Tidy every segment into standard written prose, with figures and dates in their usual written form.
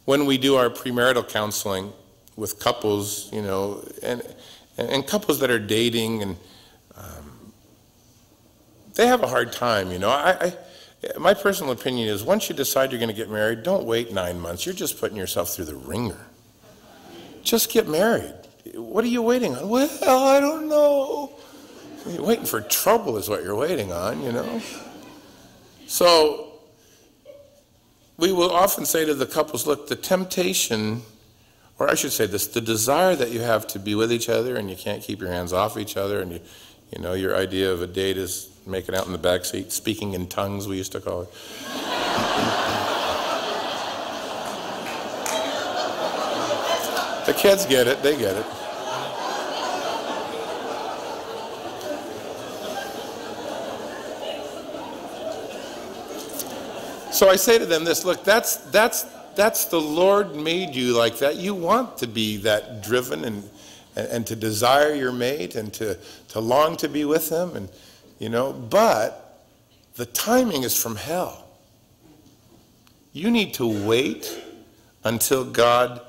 when we do our premarital counseling with couples, you know, and couples that are dating, and they have a hard time, you know. My personal opinion is once you decide you're going to get married, don't wait 9 months. You're just putting yourself through the ringer. Just get married. What are you waiting on? Well, I don't know. You're waiting for trouble is what you're waiting on, you know. So we will often say to the couples, look, the temptation, or I should say this, the desire that you have to be with each other and you can't keep your hands off each other, and you know, your idea of a date is making out in the back seat, speaking in tongues, we used to call it. The kids get it, they get it. So I say to them this, look, that's the Lord made you like that. You want to be that driven and to desire your mate and to long to be with him, and you know, but the timing is from hell. You need to wait until God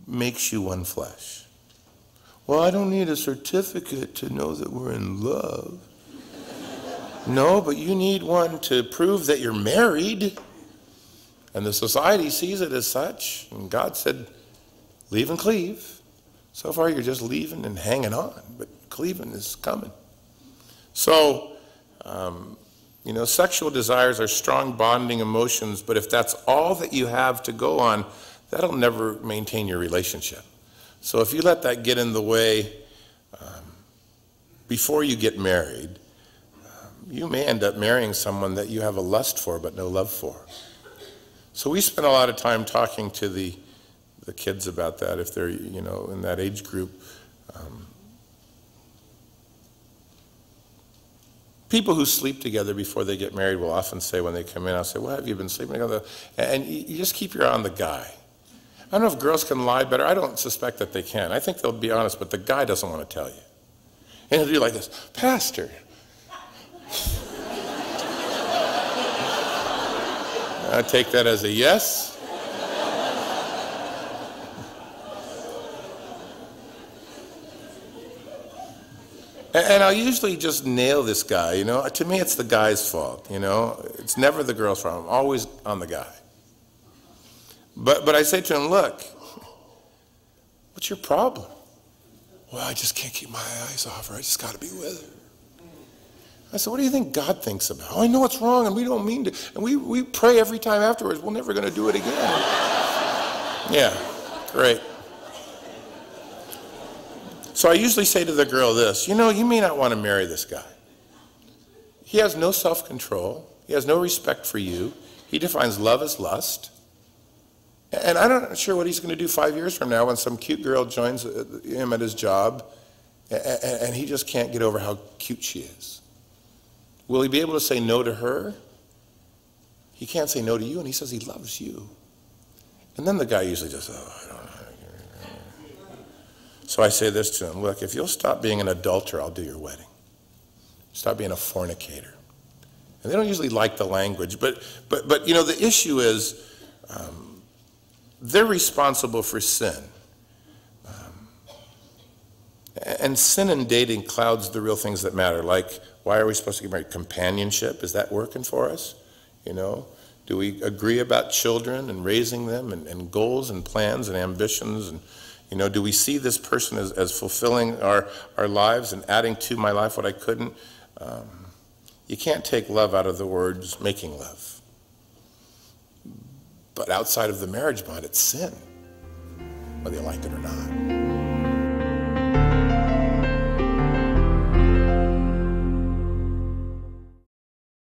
makes you one flesh. Well, I don't need a certificate to know that we're in love. No, but you need one to prove that you're married. And the society sees it as such. And God said, leave and cleave. So far you're just leaving and hanging on, but cleaving is coming. So, you know, sexual desires are strong bonding emotions, but if that's all that you have to go on, that'll never maintain your relationship. So if you let that get in the way before you get married, you may end up marrying someone that you have a lust for but no love for. So we spend a lot of time talking to the kids about that if they're, you know, in that age group. People who sleep together before they get married will often say when they come in, I'll say, well, have you been sleeping together? And you just keep your eye on the guy. I don't know if girls can lie better. I don't suspect that they can. I think they'll be honest, but the guy doesn't want to tell you. And he'll do like this, Pastor. I take that as a yes. And I'll usually just nail this guy, you know. To me, it's the guy's fault, you know. It's never the girl's fault. I'm always on the guy. But I say to him, look, what's your problem? Well, I just can't keep my eyes off her. I just got to be with her. I said, what do you think God thinks about? Oh, I know what's wrong, and we don't mean to. And we pray every time afterwards, we're never going to do it again. Yeah, great. So I usually say to the girl this, you know, you may not want to marry this guy. He has no self-control. He has no respect for you. He defines love as lust. And I'm not sure what he's going to do 5 years from now when some cute girl joins him at his job and he just can't get over how cute she is. Will he be able to say no to her? He can't say no to you, and he says he loves you. And then the guy usually just, oh, I don't know. So I say this to him, look, if you'll stop being an adulterer, I'll do your wedding. Stop being a fornicator. And they don't usually like the language, but you know, the issue is they're responsible for sin. And sin in dating clouds the real things that matter, like why are we supposed to get married? Companionship, is that working for us? You know, do we agree about children and raising them and goals and plans and ambitions? And you know, do we see this person as fulfilling our lives and adding to my life what I couldn't? You can't take love out of the words making love. But outside of the marriage bond, it's sin, whether you like it or not.